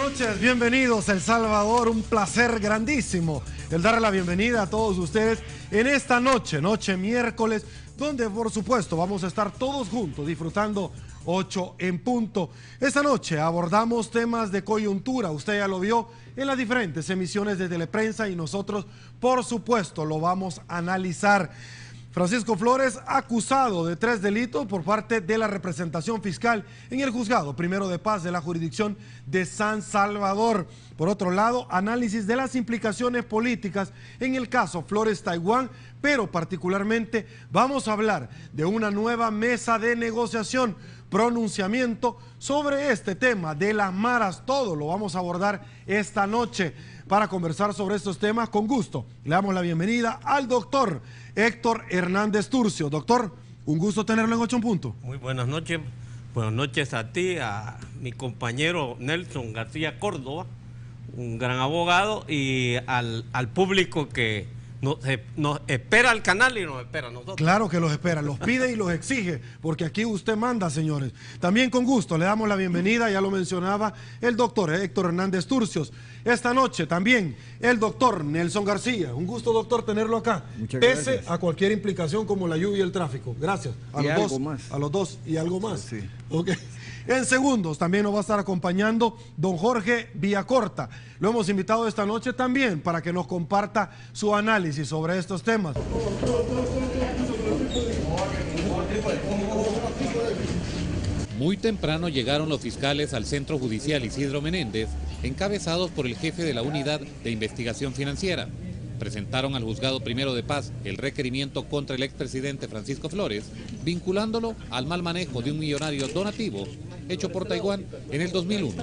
noches, bienvenidos a El Salvador, un placer grandísimo el darle la bienvenida a todos ustedes en esta noche miércoles, donde por supuesto vamos a estar todos juntos disfrutando 8 en punto. Esta noche abordamos temas de coyuntura, usted ya lo vio en las diferentes emisiones de Teleprensa y nosotros por supuesto lo vamos a analizar. Francisco Flores, acusado de 3 delitos por parte de la representación fiscal en el Juzgado Primero de Paz de la jurisdicción de San Salvador. Por otro lado, análisis de las implicaciones políticas en el caso Flores Taiwán, pero particularmente vamos a hablar de una nueva mesa de negociación, pronunciamiento sobre este tema de las maras. Todo lo vamos a abordar esta noche. Para conversar sobre estos temas, con gusto, le damos la bienvenida al doctor Héctor Hernández Turcio. Doctor, un gusto tenerlo en 8 en punto. Muy buenas noches a ti, a mi compañero Nelson García Córdoba, un gran abogado, y al público que nos espera al canal y nos espera a nosotros. Claro que los espera, los pide y los exige, porque aquí usted manda, señores. También con gusto le damos la bienvenida, ya lo mencionaba el doctor Héctor Hernández Turcios. Esta noche también el doctor Nelson García. Un gusto, doctor, tenerlo acá. Muchas Pese gracias. a cualquier implicación como la lluvia y el tráfico. Gracias. Y algo más. A los dos y algo más. Sí. Okay. En segundos también nos va a estar acompañando don Jorge Villacorta. Lo hemos invitado esta noche también para que nos comparta su análisis sobre estos temas. Muy temprano llegaron los fiscales al Centro Judicial Isidro Menéndez, encabezados por el jefe de la Unidad de Investigación Financiera. Presentaron al Juzgado Primero de Paz el requerimiento contra el expresidente Francisco Flores, vinculándolo al mal manejo de un millonario donativo hecho por Taiwán en el 2001.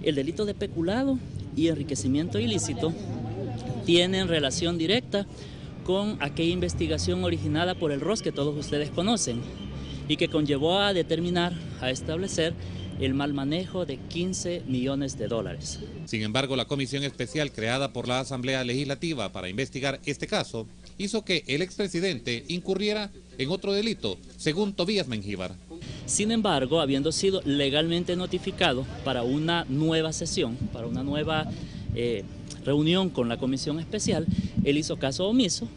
El delito de peculado y enriquecimiento ilícito tienen relación directa con aquella investigación originada por el ROS que todos ustedes conocen y que conllevó a determinar, a establecer el mal manejo de 15 millones de dólares. Sin embargo, la comisión especial creada por la Asamblea Legislativa para investigar este caso hizo que el expresidente incurriera en otro delito, según Tobías Mengíbar. Sin embargo, habiendo sido legalmente notificado para una nueva sesión, para una nueva reunión con la comisión especial, él hizo caso omiso,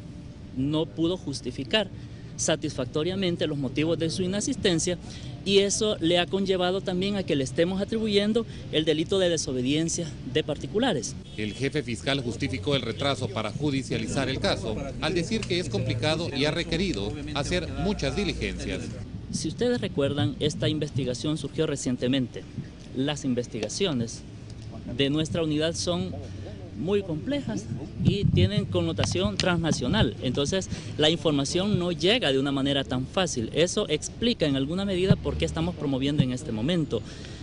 no pudo justificar satisfactoriamente los motivos de su inasistencia y eso le ha conllevado también a que le estemos atribuyendo el delito de desobediencia de particulares. El jefe fiscal justificó el retraso para judicializar el caso al decir que es complicado y ha requerido hacer muchas diligencias. Si ustedes recuerdan, esta investigación surgió recientemente. Las investigaciones de nuestra unidad son muy complejas y tienen connotación transnacional, entonces la información no llega de una manera tan fácil. Eso explica en alguna medida por qué estamos promoviendo en este momento.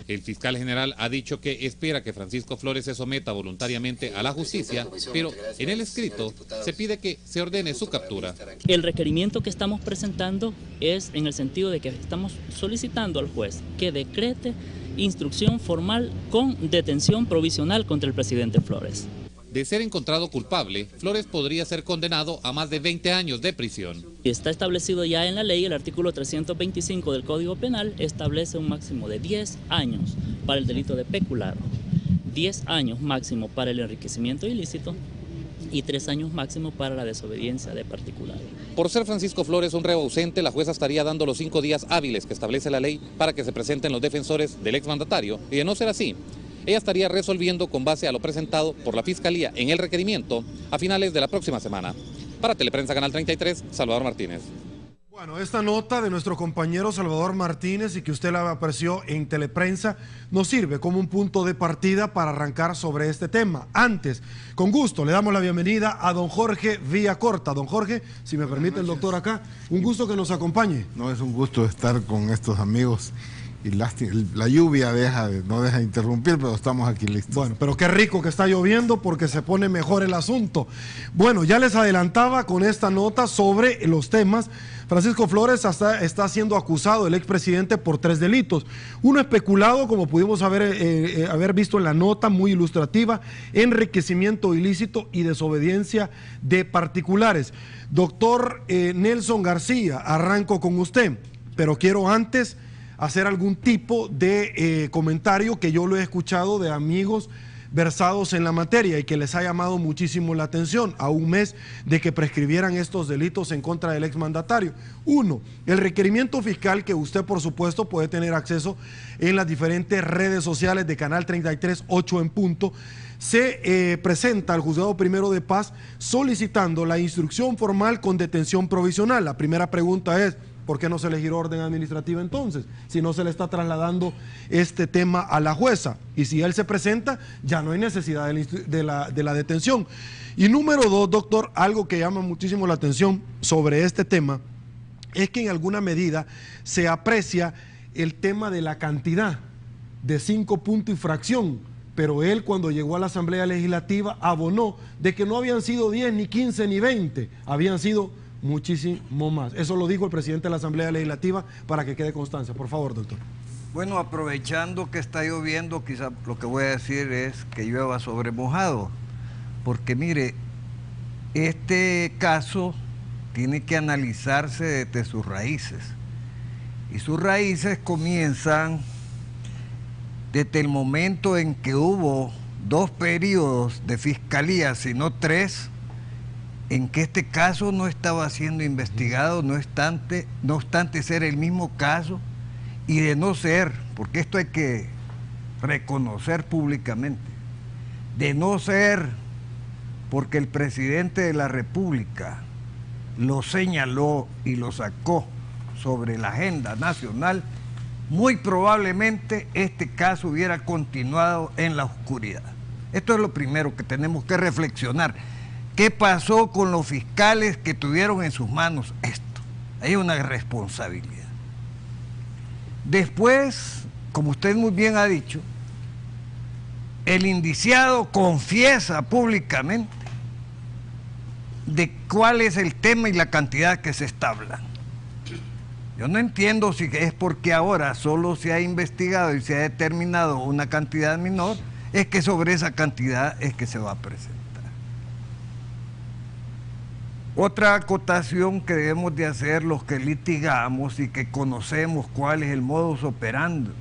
El fiscal general ha dicho que espera que Francisco Flores se someta voluntariamente a la justicia, pero en el escrito se pide que se ordene su captura. El requerimiento que estamos presentando es en el sentido de que estamos solicitando al juez que decrete instrucción formal con detención provisional contra el presidente Flores. De ser encontrado culpable, Flores podría ser condenado a más de 20 años de prisión. Está establecido ya en la ley, el artículo 325 del Código Penal establece un máximo de 10 años para el delito de peculado, 10 años máximo para el enriquecimiento ilícito y 3 años máximo para la desobediencia de particular. Por ser Francisco Flores un reo ausente, la jueza estaría dando los 5 días hábiles que establece la ley para que se presenten los defensores del exmandatario, y de no ser así, ella estaría resolviendo con base a lo presentado por la Fiscalía en el requerimiento a finales de la próxima semana. Para Teleprensa Canal 33, Salvador Martínez. Bueno, esta nota de nuestro compañero Salvador Martínez y que usted la apareció en Teleprensa nos sirve como un punto de partida para arrancar sobre este tema. Antes, con gusto, le damos la bienvenida a don Jorge Villacorta. Don Jorge, si me permite el doctor acá, un gusto que nos acompañe. No, es un gusto estar con estos amigos y la lluvia no deja de interrumpir, pero estamos aquí listos. Bueno, pero qué rico que está lloviendo porque se pone mejor el asunto. Bueno, ya les adelantaba con esta nota sobre los temas. Francisco Flores está siendo acusado, el expresidente, por 3 delitos. Uno especulado, como pudimos haber visto en la nota, muy ilustrativa, enriquecimiento ilícito y desobediencia de particulares. Doctor Nelson García, arranco con usted, pero quiero antes hacer algún tipo de comentario que yo lo he escuchado de amigos versados en la materia y que les ha llamado muchísimo la atención a un mes de que prescribieran estos delitos en contra del exmandatario. Uno, el requerimiento fiscal, que usted por supuesto puede tener acceso en las diferentes redes sociales de Canal 33, 8 en punto, se presenta al Juzgado Primero de Paz solicitando la instrucción formal con detención provisional. La primera pregunta es: ¿por qué no se le giró orden administrativa entonces? Si no se le está trasladando este tema a la jueza. Y si él se presenta, ya no hay necesidad de la detención. Y número dos, doctor, algo que llama muchísimo la atención sobre este tema es que en alguna medida se aprecia el tema de la cantidad de 5 puntos y fracción. Pero él, cuando llegó a la Asamblea Legislativa, abonó de que no habían sido 10, ni 15, ni 20, habían sido muchísimo más. Eso lo dijo el presidente de la Asamblea Legislativa, para que quede constancia. Por favor, doctor. Bueno, aprovechando que está lloviendo, quizá lo que voy a decir es que llueva sobre mojado, porque mire, este caso tiene que analizarse desde sus raíces, y sus raíces comienzan desde el momento en que hubo 2 periodos de fiscalía, sino 3, en que este caso no estaba siendo investigado, no obstante ser el mismo caso, y de no ser, porque esto hay que reconocer públicamente, de no ser porque el presidente de la República lo señaló y lo sacó sobre la agenda nacional, muy probablemente este caso hubiera continuado en la oscuridad. Esto es lo primero que tenemos que reflexionar. ¿Qué pasó con los fiscales que tuvieron en sus manos esto? Hay una responsabilidad. Después, como usted muy bien ha dicho, el indiciado confiesa públicamente de cuál es el tema y la cantidad que se está hablando. Yo no entiendo si es porque ahora solo se ha investigado y se ha determinado una cantidad menor, es que sobre esa cantidad es que se va a presentar. Otra acotación que debemos de hacer los que litigamos y que conocemos cuál es el modus operandi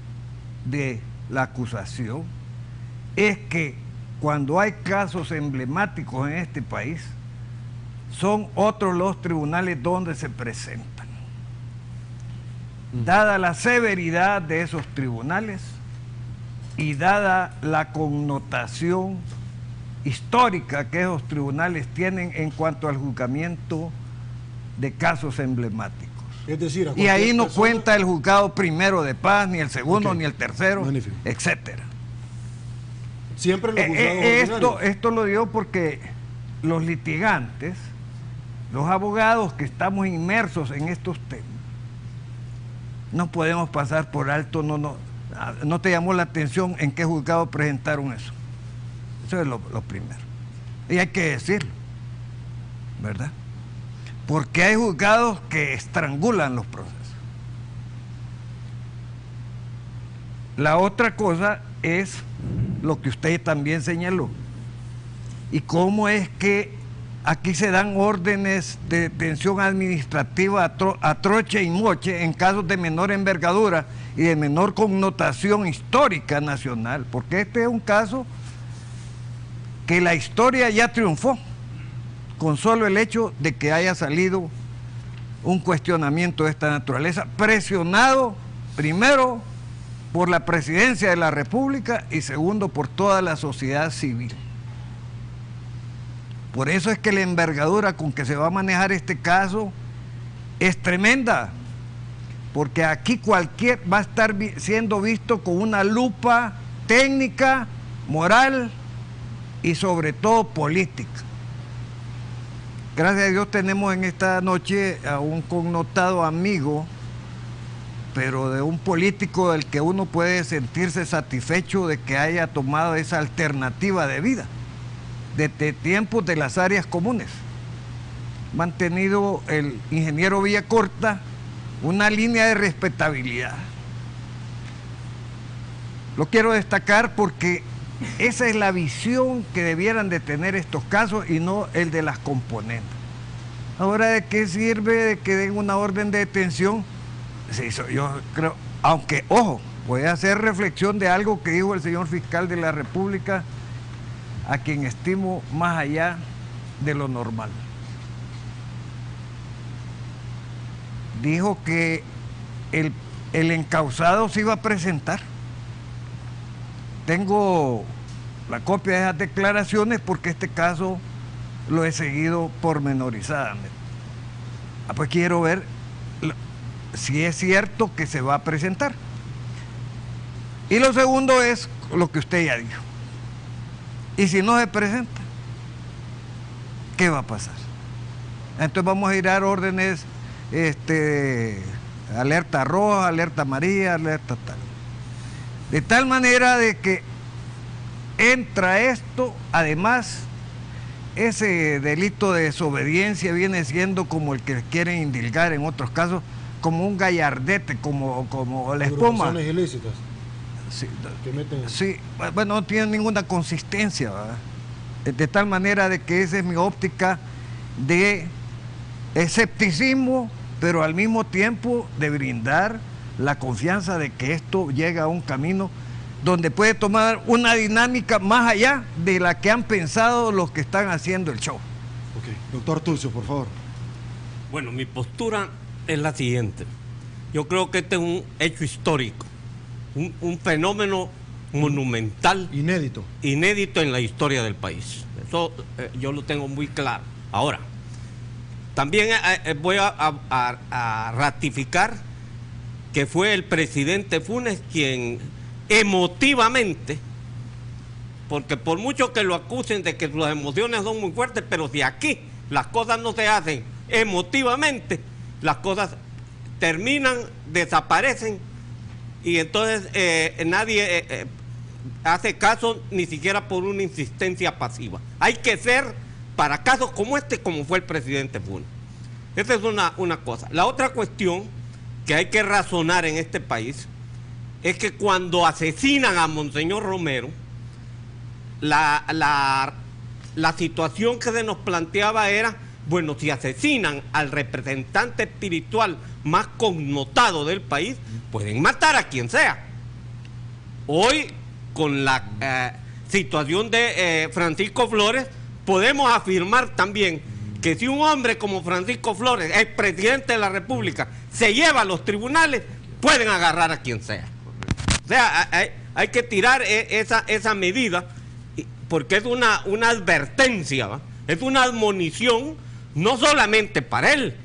de la acusación, es que cuando hay casos emblemáticos en este país, son otros los tribunales donde se presentan. Dada la severidad de esos tribunales y dada la connotación histórica que esos tribunales tienen en cuanto al juzgamiento de casos emblemáticos. Es decir, y ahí no cuenta el juzgado primero de paz, ni el segundo, ni el tercero, etcétera. Siempre los juzgados esto lo digo porque los litigantes, los abogados que estamos inmersos en estos temas, no podemos pasar por alto. No te llamó la atención en qué juzgado presentaron eso. Eso es lo primero. Y hay que decirlo, ¿verdad? Porque hay juzgados que estrangulan los procesos. La otra cosa es lo que usted también señaló. Y cómo es que aquí se dan órdenes de detención administrativa a troche y moche en casos de menor envergadura y de menor connotación histórica nacional, porque este es un caso que la historia ya triunfó con solo el hecho de que haya salido un cuestionamiento de esta naturaleza, presionado primero por la Presidencia de la República y segundo por toda la sociedad civil. Por eso es que la envergadura con que se va a manejar este caso es tremenda, porque aquí cualquier va a estar siendo visto con una lupa técnica, moral y sobre todo política. Gracias a Dios tenemos en esta noche a un connotado amigo, pero de un político del que uno puede sentirse satisfecho de que haya tomado esa alternativa de vida desde tiempos de las áreas comunes. Mantenido el ingeniero Villacorta una línea de respetabilidad. Lo quiero destacar porque esa es la visión que debieran de tener estos casos y no el de las componentes. Ahora, ¿de qué sirve de que den una orden de detención? Sí, yo creo, Aunque, ojo, voy a hacer reflexión de algo que dijo el señor fiscal de la República, a quien estimo más allá de lo normal. Dijo que el encausado se iba a presentar. Tengo la copia de esas declaraciones porque este caso lo he seguido pormenorizadamente. Pues quiero ver si es cierto que se va a presentar. Y lo segundo es lo que usted ya dijo. Y si no se presenta, ¿qué va a pasar? Entonces vamos a girar órdenes, alerta roja, alerta amarilla, alerta tal. De tal manera de que entra esto, además, ese delito de desobediencia viene siendo como el que quieren indilgar en otros casos, como un gallardete, como la espuma. Agrupaciones ilícitas. Sí, que meten... sí, bueno, no tiene ninguna consistencia, ¿verdad? De tal manera de que esa es mi óptica de escepticismo, pero al mismo tiempo de brindar la confianza de que esto llega a un camino donde puede tomar una dinámica más allá de la que han pensado los que están haciendo el show. Ok, doctor Tucio, por favor. Bueno, mi postura es la siguiente. Yo creo que este es un hecho histórico, un fenómeno monumental, inédito en la historia del país. Eso yo lo tengo muy claro. Ahora, también voy a ratificar que fue el presidente Funes quien emotivamente, porque por mucho que lo acusen de que sus emociones son muy fuertes, pero si aquí las cosas no se hacen emotivamente, las cosas terminan, desaparecen, y entonces nadie hace caso ni siquiera por una insistencia pasiva. Hay que ser para casos como este, como fue el presidente Funes. Esa es una cosa. La otra cuestión que hay que razonar en este país es que cuando asesinan a Monseñor Romero, la situación que se nos planteaba era, bueno, si asesinan al representante espiritual más connotado del país, pueden matar a quien sea. Hoy, con la situación de Francisco Flores, podemos afirmar también que si un hombre como Francisco Flores, el presidente de la República, se lleva a los tribunales, pueden agarrar a quien sea. O sea, hay que tirar esa medida, porque es una advertencia, ¿va? Es una admonición, no solamente para él,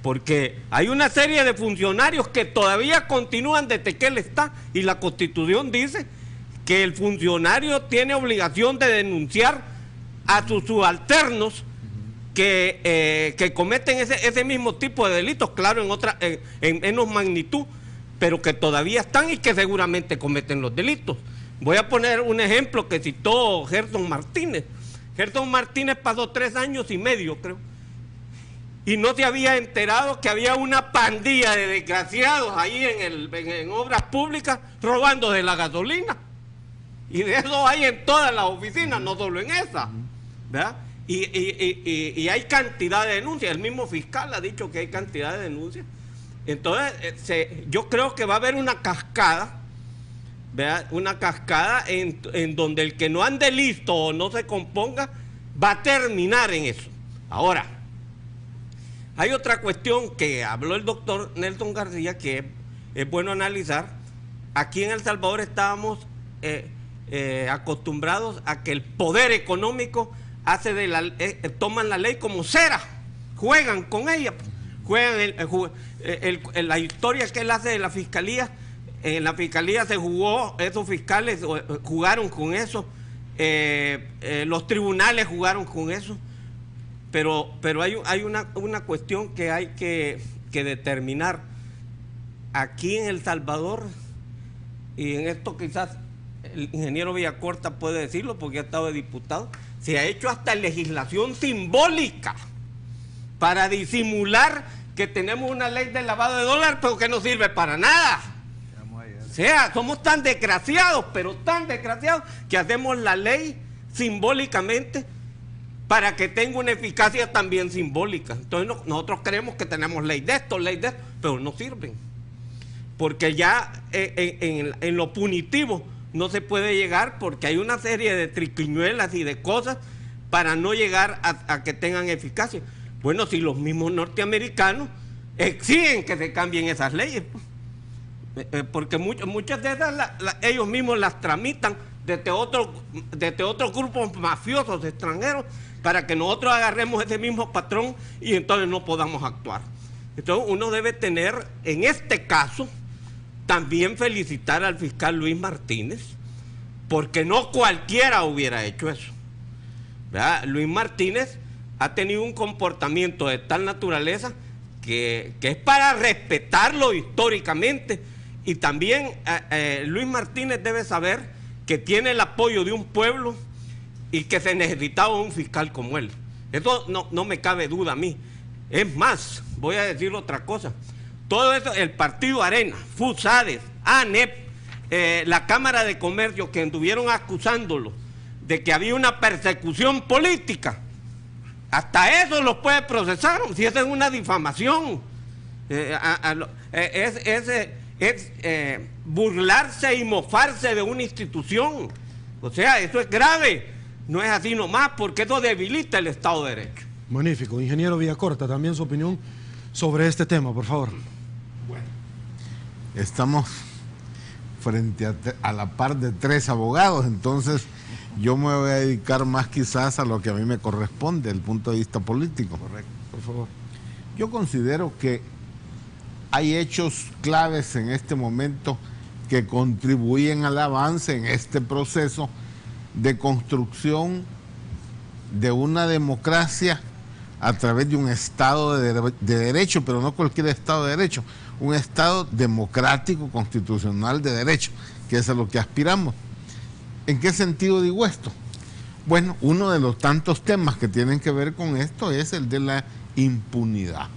porque hay una serie de funcionarios que todavía continúan desde que él está, y la Constitución dice que el funcionario tiene obligación de denunciar a sus subalternos que cometen ese mismo tipo de delitos, claro, en menos magnitud, pero que todavía están y que seguramente cometen los delitos. Voy a poner un ejemplo que citó Gerson Martínez. Gerson Martínez pasó 3 años y medio, creo, y no se había enterado que había una pandilla de desgraciados ahí en obras públicas robando de la gasolina. Y de eso hay en todas las oficinas, no solo en esa, ¿verdad? Y hay cantidad de denuncias. El mismo fiscal ha dicho que hay cantidad de denuncias. Entonces, yo creo que va a haber una cascada, ¿verdad? Una cascada en donde el que no ande listo o no se componga va a terminar en eso. Ahora, hay otra cuestión que habló el doctor Nelson García que es bueno analizar. Aquí en El Salvador estábamos acostumbrados a que el poder económico toman la ley como cera, juegan con ella, juegan la historia que él hace de la fiscalía. En la fiscalía se jugó, esos fiscales jugaron con eso, los tribunales jugaron con eso, pero hay una cuestión que hay que determinar. Aquí en El Salvador, y en esto quizás el ingeniero Villacorta puede decirlo porque ha estado de diputado, se ha hecho hasta legislación simbólica para disimular que tenemos una ley de lavado de dólares, pero que no sirve para nada. O sea, somos tan desgraciados, pero tan desgraciados, que hacemos la ley simbólicamente para que tenga una eficacia también simbólica. Entonces nosotros creemos que tenemos ley de esto, pero no sirven. porque ya en lo punitivo no se puede llegar, porque hay una serie de triquiñuelas y de cosas para no llegar a que tengan eficacia. Bueno, si los mismos norteamericanos exigen que se cambien esas leyes, porque muchas de esas ellos mismos las tramitan desde otros grupos mafiosos extranjeros para que nosotros agarremos ese mismo patrón y entonces no podamos actuar. Entonces uno debe tener, en este caso, también felicitar al fiscal Luis Martínez, porque no cualquiera hubiera hecho eso, ¿verdad? Luis Martínez ha tenido un comportamiento de tal naturaleza que es para respetarlo históricamente, y también Luis Martínez debe saber que tiene el apoyo de un pueblo y que se necesitaba un fiscal como él. Eso no me cabe duda a mí. Es más, voy a decir otra cosa. Todo eso, el partido Arena, FUSADES, ANEP, la Cámara de Comercio, que anduvieron acusándolo de que había una persecución política, hasta eso los puede procesar, si esa es una difamación. Es burlarse y mofarse de una institución. O sea, eso es grave. No es así nomás, porque eso debilita el Estado de Derecho. Magnífico. Ingeniero Villacorta, también su opinión sobre este tema, por favor. Bueno, estamos frente a la par de 3 abogados, entonces yo me voy a dedicar más quizás a lo que a mí me corresponde, desde el punto de vista político. Correcto, por favor. Yo considero que hay hechos claves en este momento que contribuyen al avance en este proceso de construcción de una democracia a través de un Estado de derecho, pero no cualquier Estado de derecho, un Estado democrático, constitucional de derecho, que es a lo que aspiramos. ¿En qué sentido digo esto? Bueno, uno de los tantos temas que tienen que ver con esto es el de la impunidad.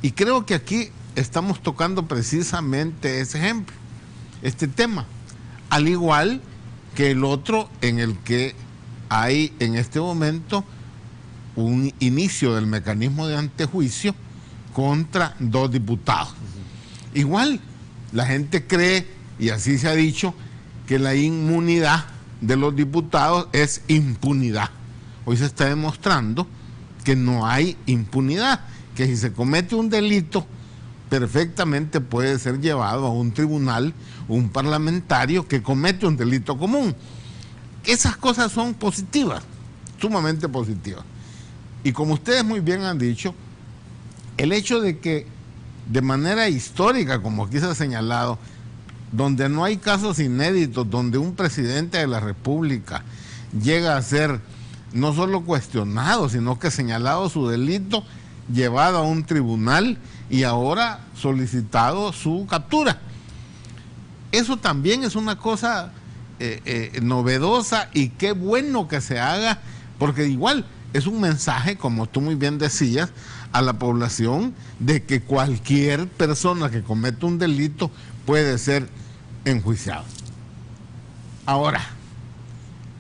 Y creo que aquí estamos tocando precisamente ese ejemplo, este tema, al igual que el otro en el que hay en este momento un inicio del mecanismo de antejuicio contra 2 diputados. Igual, la gente cree, y así se ha dicho, que la inmunidad de los diputados es impunidad. Hoy se está demostrando que no hay impunidad, que si se comete un delito, perfectamente puede ser llevado a un tribunal, un parlamentario que comete un delito común. Esas cosas son positivas, sumamente positivas. Y como ustedes muy bien han dicho, el hecho de que de manera histórica, como aquí se ha señalado, donde no hay casos inéditos, donde un presidente de la República llega a ser no solo cuestionado, sino que señalado su delito, llevado a un tribunal y ahora solicitado su captura. Eso también es una cosa novedosa, y qué bueno que se haga, porque igual es un mensaje, como tú muy bien decías, a la población de que cualquier persona que cometa un delito puede ser enjuiciado. Ahora,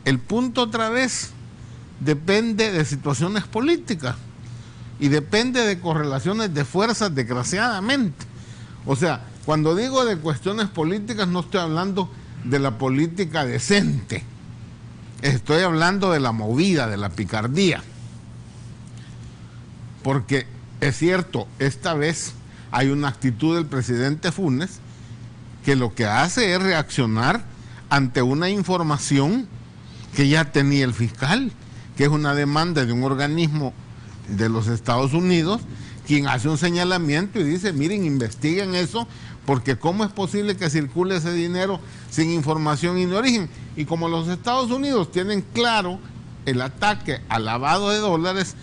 el punto otra vez depende de situaciones políticas y depende de correlaciones de fuerzas, desgraciadamente. O sea, cuando digo de cuestiones políticas, no estoy hablando de la política decente, estoy hablando de la movida, de la picardía. Porque es cierto, esta vez hay una actitud del presidente Funes que lo que hace es reaccionar ante una información que ya tenía el fiscal, que es una demanda de un organismo de los Estados Unidos, quien hace un señalamiento y dice, miren, investiguen eso, porque cómo es posible que circule ese dinero sin información y de origen. Y como los Estados Unidos tienen claro el ataque al lavado de dólares,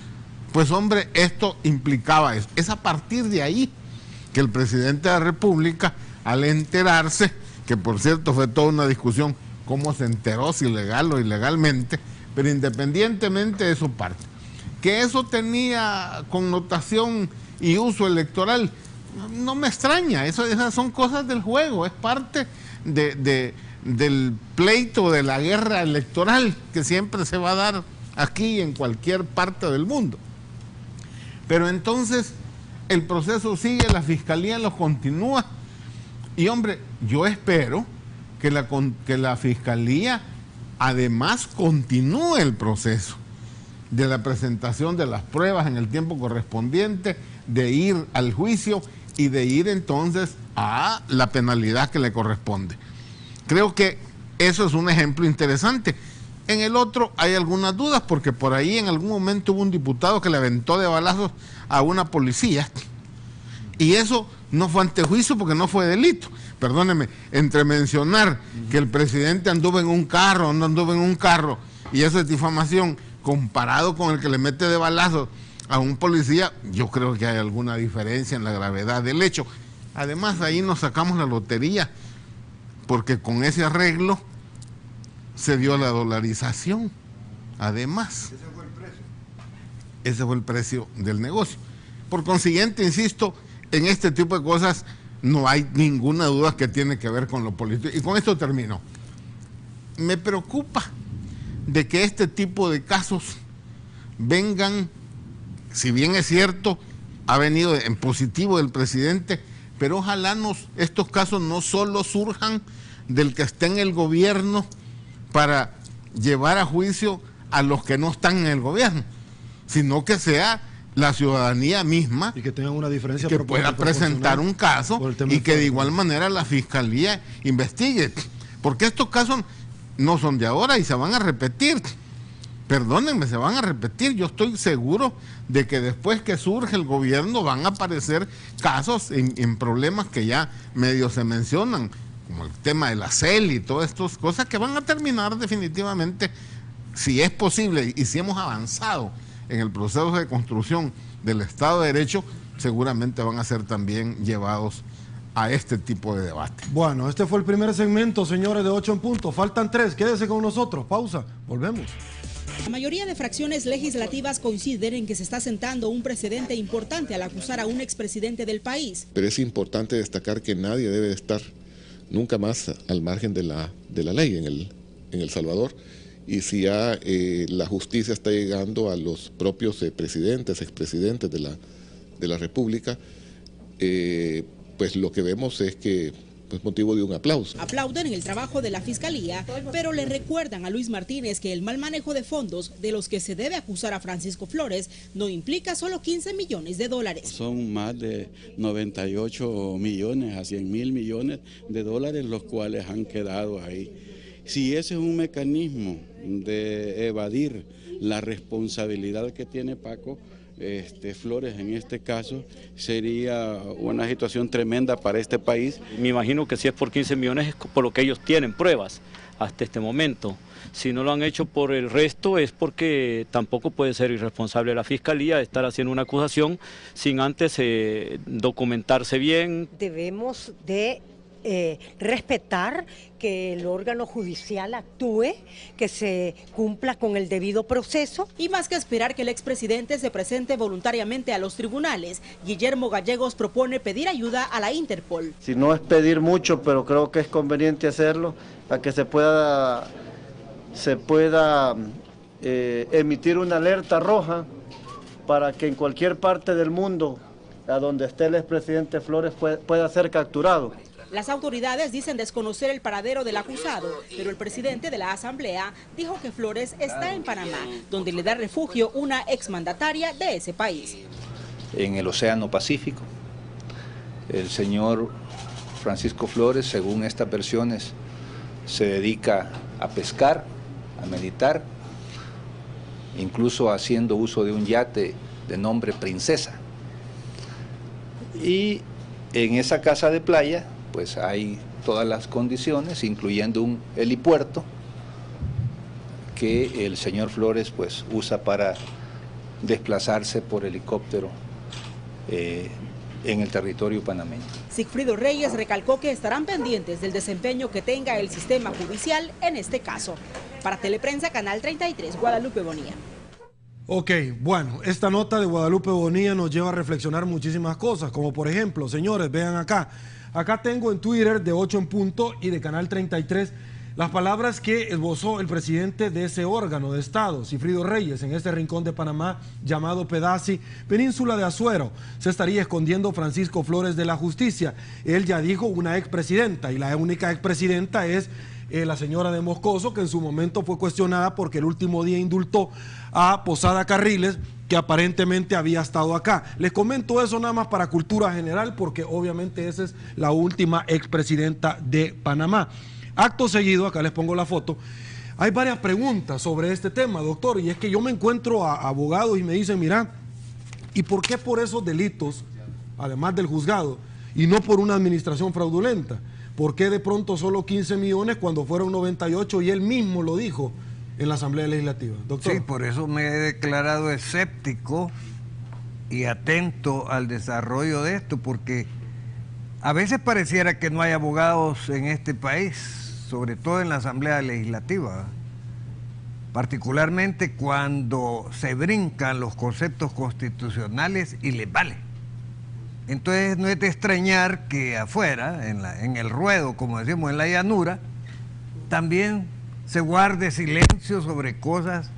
pues hombre, esto implicaba eso. Es a partir de ahí que el presidente de la República, al enterarse, que por cierto fue toda una discusión cómo se enteró, si legal o ilegalmente, pero independientemente de su parte, que eso tenía connotación y uso electoral, no me extraña, esas son cosas del juego, es parte del pleito, de la guerra electoral que siempre se va a dar aquí y en cualquier parte del mundo. Pero entonces el proceso sigue, la fiscalía lo continúa, Y hombre, yo espero que la Fiscalía además continúe el proceso de la presentación de las pruebas en el tiempo correspondiente, de ir al juicio y de ir entonces a la penalidad que le corresponde. Creo que eso es un ejemplo interesante. En el otro hay algunas dudas, porque por ahí en algún momento hubo un diputado que le aventó de balazos a una policía, y eso no fue antejuicio porque no fue delito. Perdóneme, entre mencionar que el presidente anduvo en un carro, no anduvo en un carro, y eso es difamación, comparado con el que le mete de balazos a un policía, yo creo que hay alguna diferencia en la gravedad del hecho. Además, ahí nos sacamos la lotería, porque con ese arreglo se dio la dolarización. Además, ese fue el precio. Ese fue el precio del negocio. Por consiguiente, insisto, en este tipo de cosas no hay ninguna duda que tiene que ver con lo político. Y con esto termino. Me preocupa de que este tipo de casos vengan, si bien es cierto, ha venido en positivo del presidente, pero ojalá estos casos no solo surjan del que esté en el gobierno para llevar a juicio a los que no están en el gobierno, sino que sea la ciudadanía misma y que tengan una diferencia que pueda presentar un caso y que de igual manera la Fiscalía investigue, porque estos casos no son de ahora y se van a repetir. Perdónenme, se van a repetir. Yo estoy seguro de que después que surge el gobierno van a aparecer casos en problemas que ya medio se mencionan, como el tema de la CEL y todas estas cosas que van a terminar definitivamente, si es posible y si hemos avanzado en el proceso de construcción del Estado de Derecho, seguramente van a ser también llevados a este tipo de debate. Bueno, este fue el primer segmento, señores, de 8 en punto. Faltan 3, quédese con nosotros. Pausa, volvemos. La mayoría de fracciones legislativas coinciden en que se está sentando un precedente importante al acusar a un expresidente del país. Pero es importante destacar que nadie debe estar nunca más al margen de la ley en El Salvador. Y si ya la justicia está llegando a los propios presidentes, expresidentes de la República, pues lo que vemos es que es motivo de un aplauso. Aplauden el trabajo de la Fiscalía, pero le recuerdan a Luis Martínez que el mal manejo de fondos de los que se debe acusar a Francisco Flores no implica solo 15 millones de dólares. Son más de 98 millones a 100 mil millones de dólares los cuales han quedado ahí. Si ese es un mecanismo de evadir la responsabilidad que tiene Paco Flores en este caso, sería una situación tremenda para este país. Me imagino que si es por 15 millones es por lo que ellos tienen pruebas hasta este momento. Si no lo han hecho por el resto es porque tampoco puede ser irresponsable la Fiscalía de estar haciendo una acusación sin antes documentarse bien. Debemos de respetar que el órgano judicial actúe, que se cumpla con el debido proceso. Y más que esperar que el expresidente se presente voluntariamente a los tribunales, Guillermo Gallegos propone pedir ayuda a la Interpol. Si no es pedir mucho, pero creo que es conveniente hacerlo, a que se pueda emitir una alerta roja para que en cualquier parte del mundo a donde esté el expresidente Flores pueda ser capturado. Las autoridades dicen desconocer el paradero del acusado, pero el presidente de la Asamblea dijo que Flores está en Panamá, donde le da refugio una exmandataria de ese país. En el Océano Pacífico, el señor Francisco Flores, según estas versiones, se dedica a pescar, a meditar, incluso haciendo uso de un yate de nombre Princesa. Y en esa casa de playa pues hay todas las condiciones, incluyendo un helipuerto que el señor Flores pues usa para desplazarse por helicóptero en el territorio panameño. Sigfrido Reyes recalcó que estarán pendientes del desempeño que tenga el sistema judicial en este caso. Para Teleprensa, Canal 33, Guadalupe Bonilla. Ok, bueno, esta nota de Guadalupe Bonilla nos lleva a reflexionar muchísimas cosas, como por ejemplo, señores, vean acá. Acá tengo en Twitter de 8 en punto y de Canal 33 Las palabras que esbozó el presidente de ese órgano de Estado, Sigfrido Reyes, en este rincón de Panamá llamado Pedazi, Península de Azuero, se estaría escondiendo Francisco Flores de la Justicia. Él ya dijo una expresidenta, y la única expresidenta es la señora de Moscoso, que en su momento fue cuestionada porque el último día indultó a Posada Carriles, que aparentemente había estado acá. Les comento eso nada más para cultura general, porque obviamente esa es la última expresidenta de Panamá. Acto seguido, acá les pongo la foto, hay varias preguntas sobre este tema, doctor, y es que yo me encuentro a abogados y me dicen, mira, ¿y por qué por esos delitos, además del juzgado, y no por una administración fraudulenta? ¿Por qué de pronto solo 15 millones cuando fueron 98 y él mismo lo dijo en la Asamblea Legislativa? Doctor. Sí, por eso me he declarado escéptico y atento al desarrollo de esto, porque a veces pareciera que no hay abogados en este país, sobre todo en la Asamblea Legislativa, particularmente cuando se brincan los conceptos constitucionales y les vale. Entonces no es de extrañar que afuera, en el ruedo, como decimos, en la llanura, también se guarde silencio sobre cosas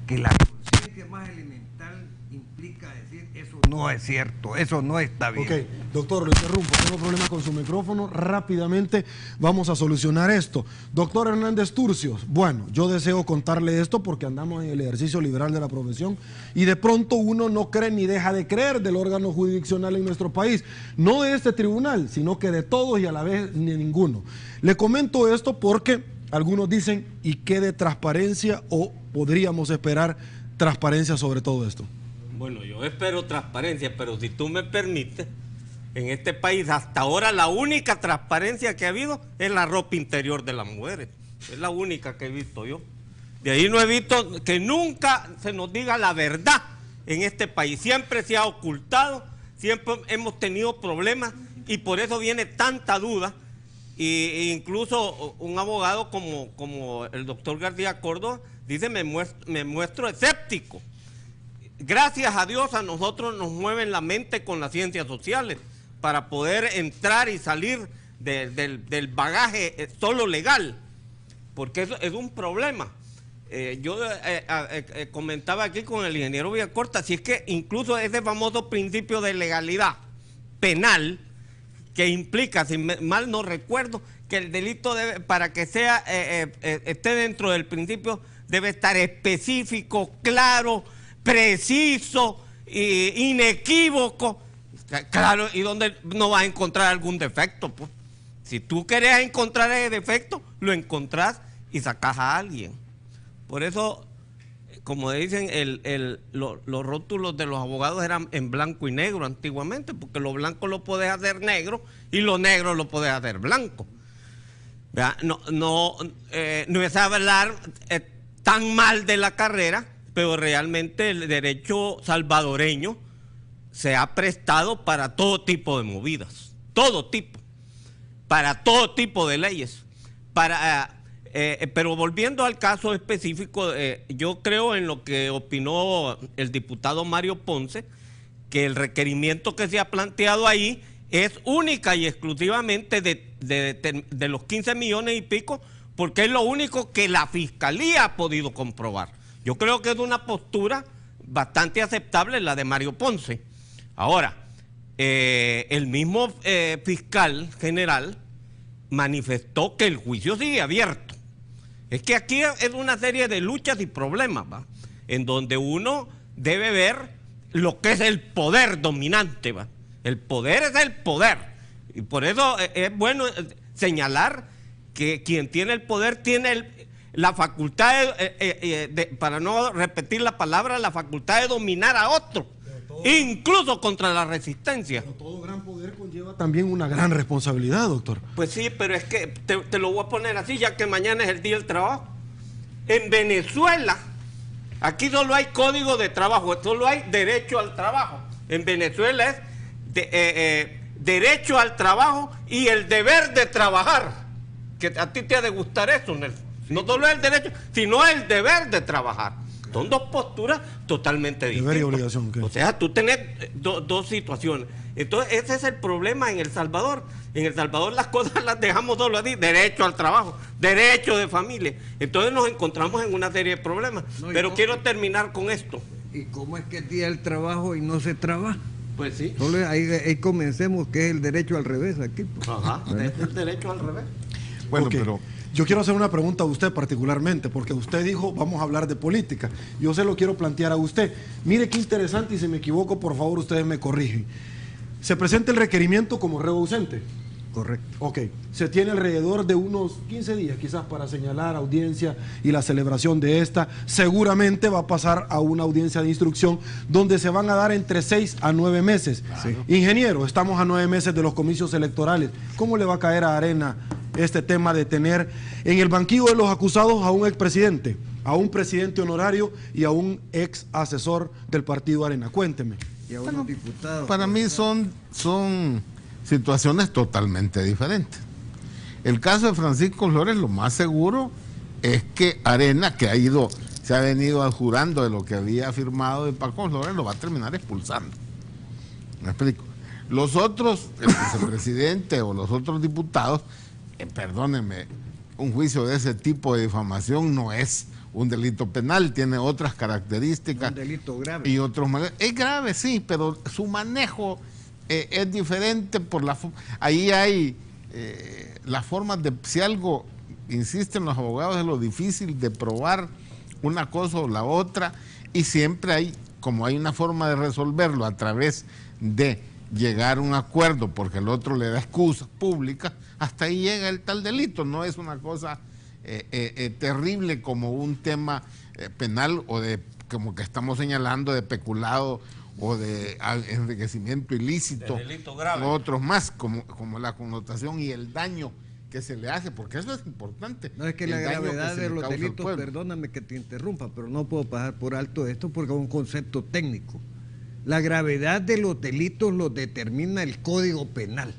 que la conciencia más elemental implica decir, eso no es cierto, eso no está bien. Ok, doctor, lo interrumpo, tengo problemas con su micrófono, rápidamente vamos a solucionar esto. Doctor Hernández Turcios, bueno, yo deseo contarle esto porque andamos en el ejercicio liberal de la profesión y de pronto uno no cree ni deja de creer del órgano jurisdiccional en nuestro país, no de este tribunal, sino que de todos y a la vez ni ninguno. Le comento esto porque algunos dicen, ¿y qué de transparencia o podríamos esperar transparencia sobre todo esto? Bueno, yo espero transparencia, pero si tú me permites, en este país hasta ahora la única transparencia que ha habido es la ropa interior de las mujeres. Es la única que he visto yo. De ahí no he visto que nunca se nos diga la verdad en este país. Siempre se ha ocultado, siempre hemos tenido problemas y por eso viene tanta duda. E incluso un abogado como el doctor García Córdoba dice, me muestro escéptico. Gracias a Dios a nosotros nos mueven la mente con las ciencias sociales para poder entrar y salir del bagaje solo legal, porque eso es un problema. Yo comentaba aquí con el ingeniero Villacorta, si es que incluso ese famoso principio de legalidad penal que implica, si mal no recuerdo, que el delito debe, para que sea esté dentro del principio, debe estar específico, claro, preciso, inequívoco. Claro, ¿y dónde no vas a encontrar algún defecto? Pues, si tú querés encontrar ese defecto, lo encontrás y sacás a alguien. Por eso, como dicen, los rótulos de los abogados eran en blanco y negro antiguamente, porque lo blanco lo podés hacer negro y lo negro lo podés hacer blanco. No es hablar tan mal de la carrera, pero realmente el derecho salvadoreño se ha prestado para todo tipo de movidas, todo tipo, para todo tipo de leyes. Pero volviendo al caso específico, yo creo en lo que opinó el diputado Mario Ponce, que el requerimiento que se ha planteado ahí es única y exclusivamente de los 15 millones y pico, porque es lo único que la Fiscalía ha podido comprobar. Yo creo que es una postura bastante aceptable la de Mario Ponce. Ahora, el mismo fiscal general manifestó que el juicio sigue abierto. Es que aquí es una serie de luchas y problemas, ¿va? En donde uno debe ver lo que es el poder dominante, ¿va? El poder es el poder. Y por eso es bueno señalar que quien tiene el poder tiene la facultad, para no repetir la palabra, la facultad de dominar a otro, incluso contra la resistencia. Pero todo gran poder conlleva también una gran responsabilidad, doctor. Pues sí, pero es que te lo voy a poner así, ya que mañana es el día del trabajo. En Venezuela, aquí solo hay código de trabajo, solo hay derecho al trabajo. En Venezuela es derecho al trabajo y el deber de trabajar. Que a ti te ha de gustar eso, Nelson. No solo el derecho, sino el deber de trabajar. Son dos posturas totalmente distintas. Deber y obligación. ¿Qué? O sea, tú tenés dos situaciones. Entonces, ese es el problema en El Salvador. En El Salvador las cosas las dejamos solo así, derecho al trabajo, derecho de familia. Entonces nos encontramos en una serie de problemas. Pero quiero terminar con esto. ¿Y cómo es que es día del trabajo y no se trabaja? Pues sí. Solo ahí comencemos, que es el derecho al revés aquí. Pues. Ajá, es el derecho al revés. Bueno, pero yo quiero hacer una pregunta a usted particularmente, porque usted dijo, vamos a hablar de política. Yo se lo quiero plantear a usted. Mire qué interesante, y si me equivoco, por favor, ustedes me corrigen. Se presenta el requerimiento como reo ausente. Correcto. Ok. Se tiene alrededor de unos 15 días quizás para señalar audiencia y la celebración de esta. Seguramente va a pasar a una audiencia de instrucción donde se van a dar entre 6 a 9 meses. Sí. Ingeniero, estamos a 9 meses de los comicios electorales. ¿Cómo le va a caer a Arena este tema de tener en el banquillo de los acusados a un expresidente, a un presidente honorario y a un ex asesor del partido Arena? Cuénteme. Y a unos diputados. Para mí son situaciones totalmente diferentes. El caso de Francisco Flores, lo más seguro es que Arena, que se ha venido adjurando de lo que había firmado de Paco Flores, lo va a terminar expulsando. ¿Me explico? Los otros, el vicepresidente o los otros diputados, perdónenme, un juicio de ese tipo de difamación no es un delito penal, tiene otras características. Un delito grave. Y otros es grave, sí, pero su manejo es diferente por ahí hay las formas de, si algo insisten los abogados, es lo difícil de probar una cosa o la otra, y siempre hay una forma de resolverlo a través de llegar a un acuerdo porque el otro le da excusas públicas, hasta ahí llega el tal delito. No es una cosa terrible como un tema penal o de como que estamos señalando de peculado o de enriquecimiento ilícito, de delito grave. O otros más, como la connotación y el daño que se le hace, porque eso es importante. No, es que la gravedad de los delitos, perdóname que te interrumpa, pero no puedo pasar por alto esto porque es un concepto técnico. La gravedad de los delitos los determina el Código Penal,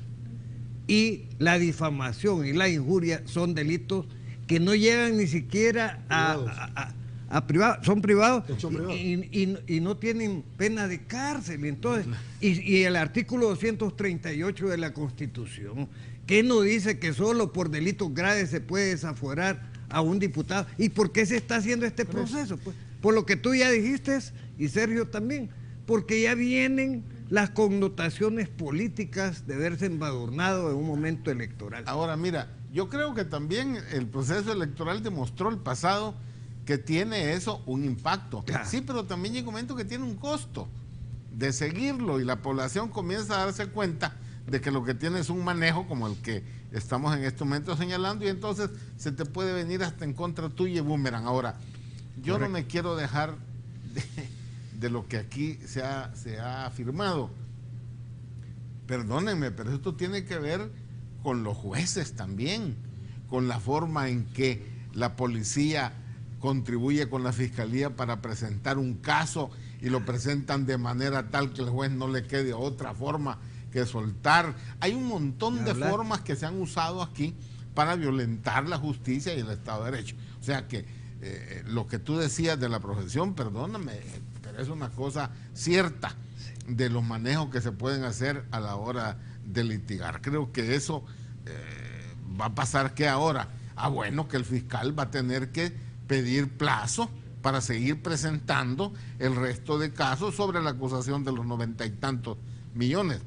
y la difamación y la injuria son delitos que no llegan ni siquiera a privados, son privados y no tienen pena de cárcel. Entonces, y el artículo 238 de la Constitución, que no dice que solo por delitos graves se puede desaforar a un diputado. ¿Y por qué se está haciendo este proceso? Pues, por lo que tú ya dijiste, y Sergio también, porque ya vienen las connotaciones políticas de verse embadurnado en un momento electoral. Ahora, mira, yo creo que también el proceso electoral demostró el pasado que tiene eso un impacto. Claro. Sí, pero también llega un momento que tiene un costo de seguirlo, y la población comienza a darse cuenta de que lo que tiene es un manejo como el que estamos en este momento señalando, y entonces se te puede venir hasta en contra tuya y boomerang. Ahora, yo no me quiero dejar de lo que aquí se ha afirmado. Perdónenme, pero esto tiene que ver con los jueces también, con la forma en que la policía contribuye con la fiscalía para presentar un caso y lo presentan de manera tal que el juez no le quede otra forma que soltar. Hay un montón de formas que se han usado aquí para violentar la justicia y el Estado de Derecho. O sea que lo que tú decías de la profesión, perdóname, pero es una cosa cierta de los manejos que se pueden hacer a la hora de litigar. Creo que eso va a pasar que ahora, bueno, que el fiscal va a tener que pedir plazo para seguir presentando el resto de casos sobre la acusación de los 90 y tantos millones.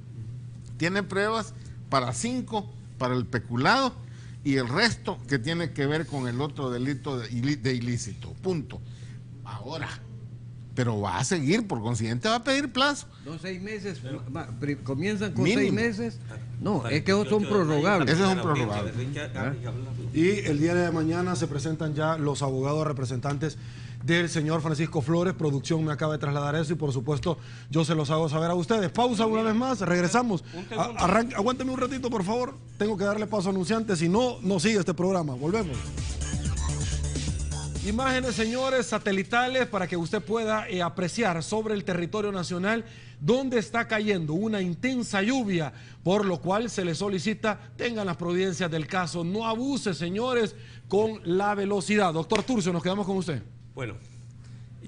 Tiene pruebas para 5, para el peculado, y el resto que tiene que ver con el otro delito de ilícito, punto. Ahora, pero va a seguir, por consiguiente va a pedir plazo. No, 6 meses, comienzan con mínimo. 6 meses. No, es que son prorrogables. Esos son prorrogables. Y el día de mañana se presentan ya los abogados representantes del señor Francisco Flores. Producción me acaba de trasladar eso y por supuesto yo se los hago saber a ustedes. Pausa una vez más, regresamos. Aguánteme un ratito, por favor. Tengo que darle paso a anunciantes, si no, no sigue este programa. Volvemos. Imágenes, señores, satelitales para que usted pueda apreciar sobre el territorio nacional donde está cayendo una intensa lluvia, por lo cual se le solicita tengan las providencias del caso. No abuse, señores, con la velocidad. Doctor Turcio, nos quedamos con usted. Bueno,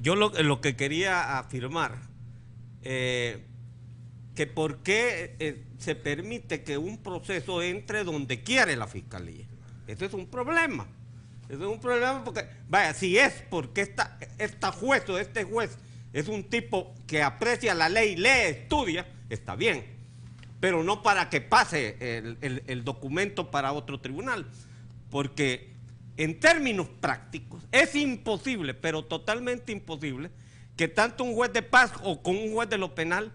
yo lo que quería afirmar, que por qué se permite que un proceso entre donde quiere la fiscalía. Ese es un problema. Ese es un problema porque, vaya, si es porque esta juez o este juez es un tipo que aprecia la ley, lee, estudia, está bien, pero no para que pase el documento para otro tribunal, porque en términos prácticos es imposible, pero totalmente imposible, que tanto un juez de paz o con un juez de lo penal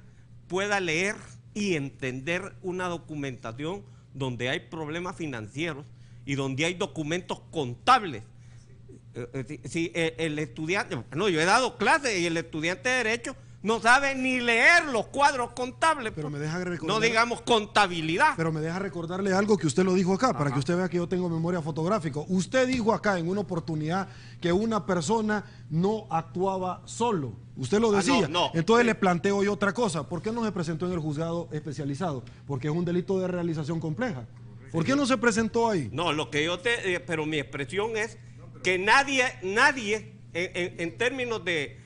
pueda leer y entender una documentación donde hay problemas financieros y donde hay documentos contables. Si el estudiante, no, yo he dado clases y el estudiante de Derecho no sabe ni leer los cuadros contables, pero me deja recordar, no digamos contabilidad. Pero me deja recordarle algo que usted lo dijo acá, para que usted vea que yo tengo memoria fotográfica. Usted dijo acá en una oportunidad que una persona no actuaba solo. Usted lo decía. Entonces le planteo yo otra cosa. ¿Por qué no se presentó en el juzgado especializado? Porque es un delito de realización compleja. ¿Por qué no se presentó ahí? No, lo que yo pero mi expresión es que nadie en términos de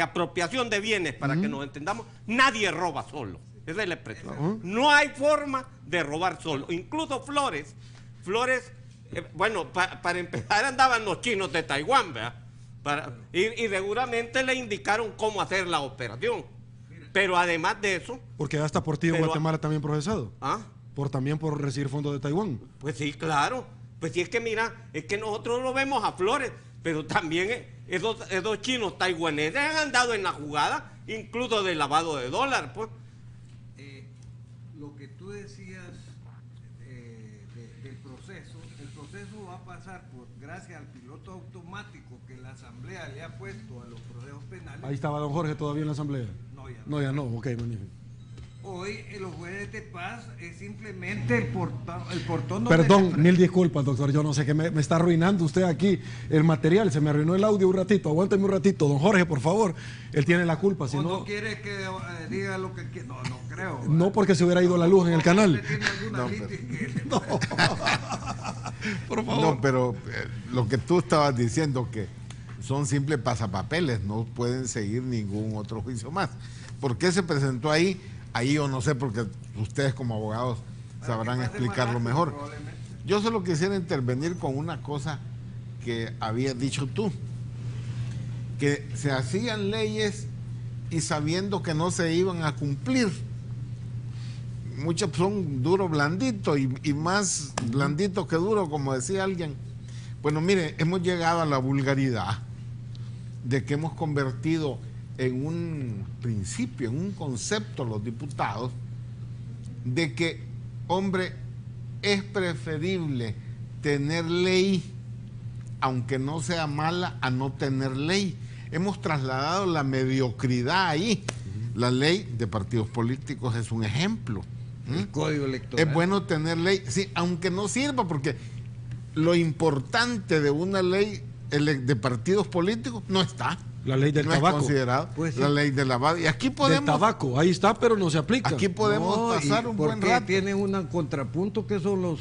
apropiación de bienes, para que nos entendamos, nadie roba solo. Esa es la expresión. No hay forma de robar solo. Incluso Flores, bueno, para empezar andaban los chinos de Taiwán, ¿verdad? Y seguramente le indicaron cómo hacer la operación. Pero además de eso... Porque hasta por ti en Guatemala también procesado. También por recibir fondos de Taiwán. Pues sí, claro. Pues sí, es que mira, es que nosotros lo vemos a Flores, pero también esos chinos taiwaneses han andado en la jugada, incluso de lavado de dólar, pues. Lo que tú decías del proceso, el proceso va a pasar gracias al piloto automático que la Asamblea le ha puesto a los procesos penales. Ahí estaba don Jorge todavía en la Asamblea. No, ya no. Ok, magnífico. Hoy los jueces de paz es simplemente el portón donde... Perdón, mil disculpas, doctor, yo no sé qué me está arruinando usted aquí el material, se me arruinó el audio un ratito, aguánteme un ratito, don Jorge, por favor, él tiene la culpa, si no... quiere que diga lo que quiere, no creo. No, porque se hubiera ido la luz en el canal. No, por favor. No, pero lo que tú estabas diciendo, que son simples pasapapeles, no pueden seguir ningún otro juicio más. ¿Por qué se presentó ahí? Ahí yo no sé, porque ustedes como abogados sabrán explicarlo mejor. Yo solo quisiera intervenir con una cosa que habías dicho tú, que se hacían leyes y sabiendo que no se iban a cumplir. Muchos son duro blandito y más blandito que duro, como decía alguien. Bueno, mire, hemos llegado a la vulgaridad de que hemos convertido en un principio, en un concepto los diputados, de que, hombre, es preferible tener ley, aunque no sea mala, a no tener ley. Hemos trasladado la mediocridad ahí. La ley de partidos políticos es un ejemplo. El código electoral. Es bueno tener ley, sí, aunque no sirva, porque lo importante de una ley de partidos políticos no está. La ley del tabaco. Es considerado la ley del lavado. Y aquí podemos... Del tabaco, ahí está, pero no se aplica. Aquí podemos pasar un buen rato. Tienen un contrapunto que son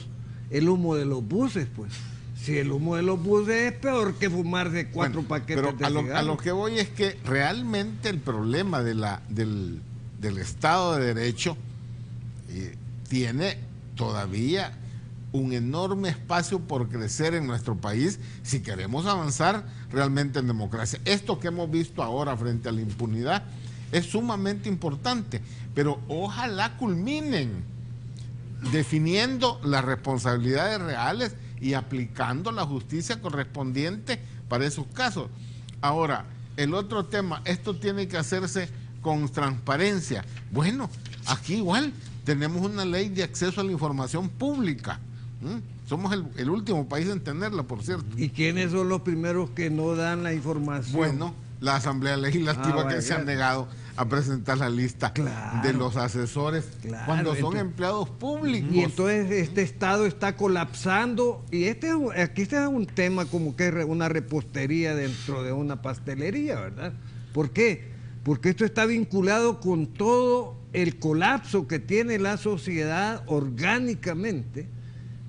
el humo de los buses, pues. Si el humo de los buses es peor que fumarse 4 paquetes de cigarros. A lo que voy es que realmente el problema del Estado de Derecho tiene todavía un enorme espacio por crecer en nuestro país si queremos avanzar realmente en democracia. Esto que hemos visto ahora frente a la impunidad es sumamente importante, pero ojalá culminen definiendo las responsabilidades reales y aplicando la justicia correspondiente para esos casos. Ahora, el otro tema, esto tiene que hacerse con transparencia. Bueno, aquí igual tenemos una ley de acceso a la información pública. Somos el último país en tenerla, por cierto. ¿Y quiénes son los primeros que no dan la información? Bueno, la Asamblea Legislativa que se ha negado a presentar la lista de los asesores cuando son empleados públicos. Y entonces este Estado está colapsando y aquí está un tema como que es una repostería dentro de una pastelería, ¿verdad? ¿Por qué? Porque esto está vinculado con todo el colapso que tiene la sociedad orgánicamente,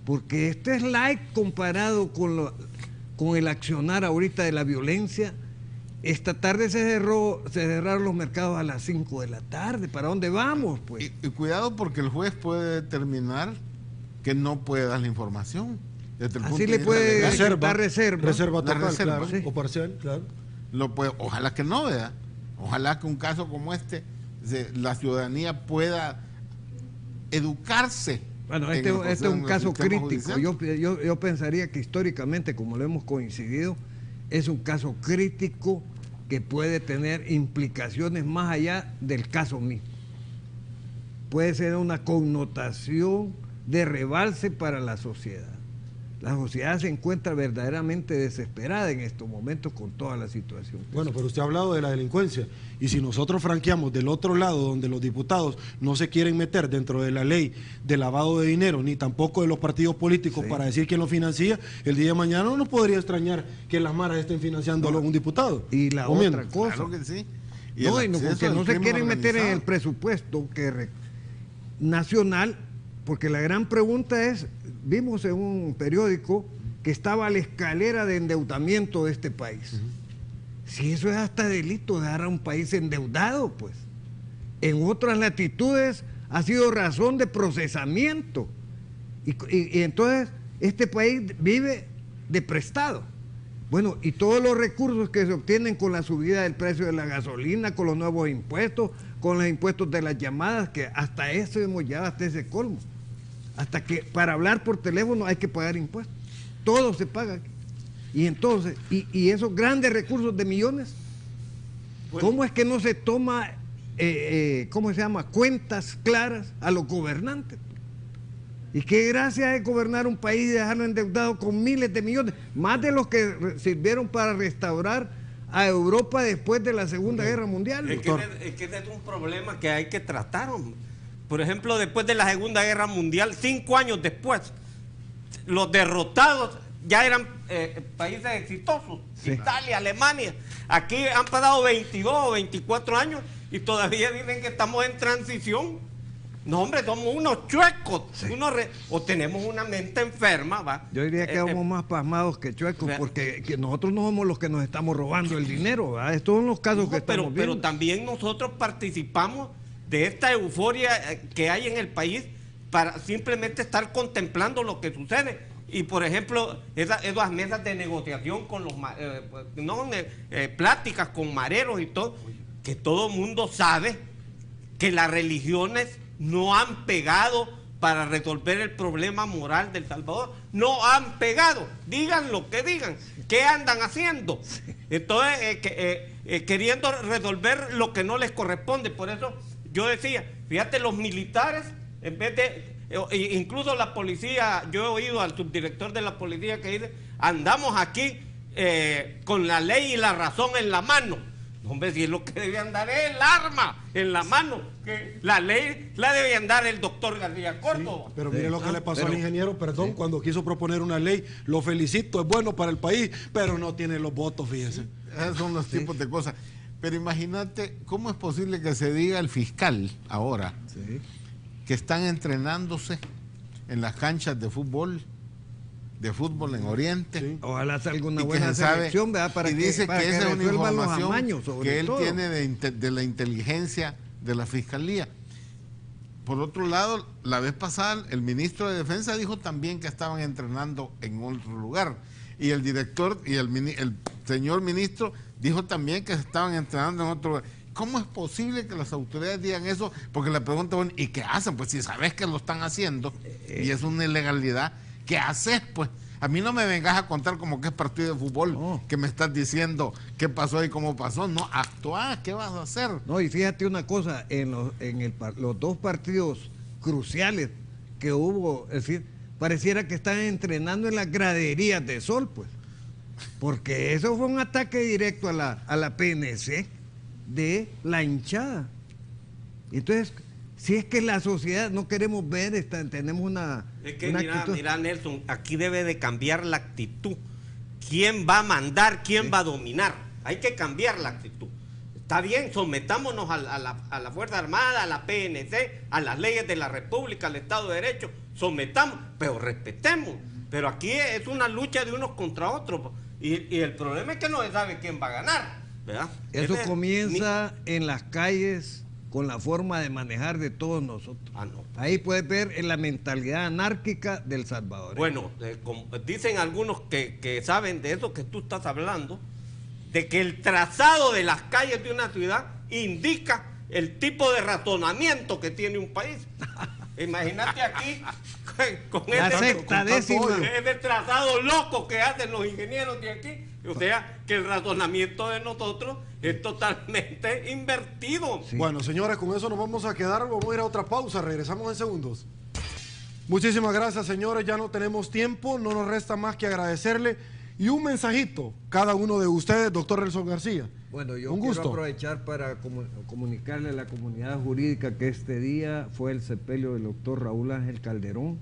porque esto es light comparado con el accionar ahorita de la violencia. esta tarde se cerraron los mercados a las 5 de la tarde. ¿Para dónde vamos, pues? Y cuidado, porque el juez puede determinar que no puede dar la información. Así le puede dar reserva. Reserva total, reserva, claro, sí. o parcial, claro. Ojalá que no, ¿verdad? Ojalá que un caso como este, la ciudadanía pueda educarse. Bueno, este es un caso crítico. Yo pensaría que históricamente, como lo hemos coincidido, es un caso crítico que puede tener implicaciones más allá del caso mismo. Puede ser una connotación de rebalse para la sociedad. La sociedad se encuentra verdaderamente desesperada en estos momentos con toda la situación. Bueno, pero usted ha hablado de la delincuencia, y si nosotros franqueamos del otro lado, donde los diputados no se quieren meter dentro de la ley de lavado de dinero, ni tampoco de los partidos políticos para decir quién lo financia, el día de mañana no nos podría extrañar que las maras estén financiando a un diputado. Y la otra cosa, claro que sí. que no se quieren meter en el presupuesto nacional, porque la gran pregunta es, vimos en un periódico que estaba a la escalera de endeudamiento de este país. Si eso es hasta delito, dejar a un país endeudado, pues. En otras latitudes ha sido razón de procesamiento. Y entonces este país vive de prestado. Bueno, y todos los recursos que se obtienen con la subida del precio de la gasolina, con los nuevos impuestos, con los impuestos de las llamadas, que hasta eso hemos llegado, hasta ese colmo. Hasta que para hablar por teléfono hay que pagar impuestos. Todo se paga. Y entonces, y esos grandes recursos de millones, ¿cómo es que no se toma, cuentas claras a los gobernantes? Y qué gracia es gobernar un país y dejarlo endeudado con miles de millones, más de los que sirvieron para restaurar a Europa después de la Segunda Guerra Mundial. Es que ese es un problema que hay que tratar, hombre. Por ejemplo, después de la Segunda Guerra Mundial, 5 años después, los derrotados ya eran países exitosos, sí. Italia, Alemania. Aquí han pasado 22 o 24 años y todavía dicen que estamos en transición. No, hombre, somos unos chuecos, sí. O tenemos una mente enferma, ¿va? Yo diría que somos más pasmados que chuecos, porque nosotros no somos los que nos estamos robando el dinero, ¿va? Estos son los casos que estamos viendo. Pero también nosotros participamos de esta euforia que hay en el país para simplemente estar contemplando lo que sucede. Y por ejemplo, esas mesas de negociación con los pláticas con mareros y todo, que todo el mundo sabe que las religiones no han pegado para resolver el problema moral del Salvador. No han pegado, digan lo que digan. ¿Qué andan haciendo? Entonces, queriendo resolver lo que no les corresponde. Por eso yo decía, fíjate, los militares, en vez de, incluso la policía, yo he oído al subdirector de la policía que dice, andamos aquí con la ley y la razón en la mano. Hombre, si es lo que debe andar es el arma en la mano, que la ley la debe andar el doctor García Córdoba. Sí, pero mire lo que le pasó al ingeniero, perdón, cuando quiso proponer una ley. Lo felicito, es bueno para el país, pero no tiene los votos, fíjese. Esos son los tipos de cosas. Pero imagínate, ¿cómo es posible que se diga al fiscal ahora que están entrenándose en las canchas de fútbol en Oriente? Sí. Ojalá salga una buena selección, ¿verdad? Para que esa es una información que él tiene de la inteligencia de la Fiscalía. Por otro lado, la vez pasada el ministro de Defensa dijo también que estaban entrenando en otro lugar. Y el director y el señor ministro dijo también que se estaban entrenando en otro lugar. ¿Cómo es posible que las autoridades digan eso? Porque le pregunto, bueno, ¿y qué hacen? Pues si sabes que lo están haciendo y es una ilegalidad, ¿qué haces, pues? A mí no me vengas a contar como que es partido de fútbol, que me estás diciendo qué pasó y cómo pasó. No, actúa, ¿qué vas a hacer? No, y fíjate una cosa, en los dos partidos cruciales que hubo, es decir, pareciera que están entrenando en las graderías de Sol, pues. Porque eso fue un ataque directo a la PNC de la hinchada. Entonces, si es que la sociedad no queremos ver, tenemos una... Es que mira, Nelson, aquí debe de cambiar la actitud. ¿Quién va a mandar? ¿Quién va a dominar? Hay que cambiar la actitud. Está bien, sometámonos a la Fuerza Armada, a la PNC, a las leyes de la República, al Estado de Derecho. Sometamos, pero respetemos. Pero aquí es una lucha de unos contra otros. Y el problema es que no se sabe quién va a ganar. ¿verdad? Eso comienza en las calles con la forma de manejar de todos nosotros. Ahí puedes ver en la mentalidad anárquica del Salvador. Bueno, dicen algunos que saben de eso que tú estás hablando, de que el trazado de las calles de una ciudad indica el tipo de razonamiento que tiene un país. Imagínate aquí con ese trazado loco que hacen los ingenieros de aquí. O sea, que el razonamiento de nosotros es totalmente invertido. Sí. Bueno, señores, con eso nos vamos a quedar. Vamos a ir a otra pausa. Regresamos en segundos. Muchísimas gracias, señores. Ya no tenemos tiempo. No nos resta más que agradecerle. Y un mensajito, cada uno de ustedes, doctor Nelson García. Bueno, yo quiero aprovechar para comunicarle a la comunidad jurídica que este día fue el sepelio del doctor Raúl Ángel Calderón,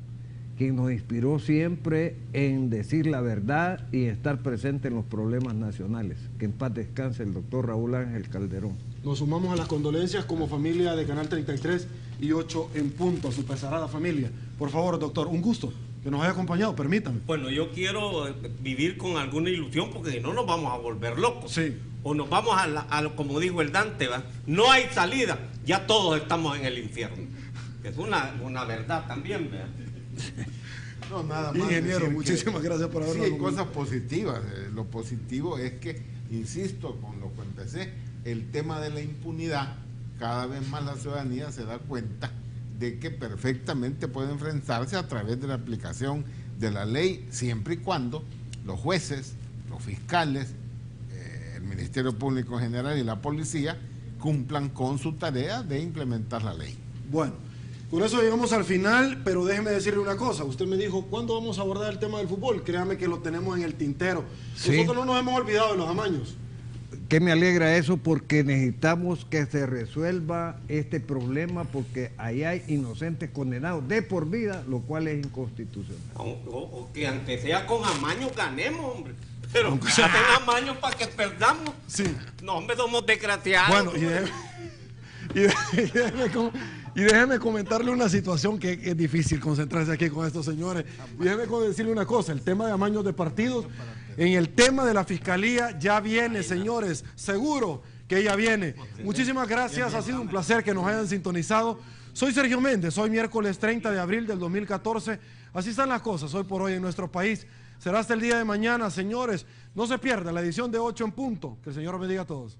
quien nos inspiró siempre en decir la verdad y estar presente en los problemas nacionales. Que en paz descanse el doctor Raúl Ángel Calderón. Nos sumamos a las condolencias como familia de Canal 33 y 8 en punto, a su pesarada familia. Por favor, doctor, un gusto que nos haya acompañado, permítame. Bueno, yo quiero vivir con alguna ilusión porque si no nos vamos a volver locos. Sí. O nos vamos como dijo el Dante, ¿va? No hay salida, ya todos estamos en el infierno. Es una verdad también, ¿verdad? No, nada más. Ingeniero, muchísimas gracias por habernos. Sí, hay cosas positivas. Lo positivo es que, insisto, con lo que empecé, el tema de la impunidad, cada vez más la ciudadanía se da cuenta de que perfectamente puede enfrentarse a través de la aplicación de la ley, siempre y cuando los jueces, los fiscales, el Ministerio Público en general y la policía cumplan con su tarea de implementar la ley. Bueno, con eso llegamos al final, pero déjeme decirle una cosa. Usted me dijo, ¿cuándo vamos a abordar el tema del fútbol? Créame que lo tenemos en el tintero. Sí. Nosotros no nos hemos olvidado de los amaños. Que me alegra eso porque necesitamos que se resuelva este problema porque ahí hay inocentes condenados de por vida, lo cual es inconstitucional. O que aunque sea con amaños ganemos, hombre. Pero que hacen amaños para que perdamos. Sí. No, hombre, somos desgraciados. Bueno, y déjeme comentarle una situación que es difícil concentrarse aquí con estos señores. Y déjeme decirle una cosa, el tema de amaños de partidos, en el tema de la fiscalía ya viene, señores, seguro que ella viene. Muchísimas gracias, ha sido un placer que nos hayan sintonizado. Soy Sergio Méndez, hoy miércoles 30 de abril del 2014. Así están las cosas hoy por hoy en nuestro país. Será hasta el día de mañana, señores. No se pierda la edición de 8 en punto. Que el Señor bendiga a todos.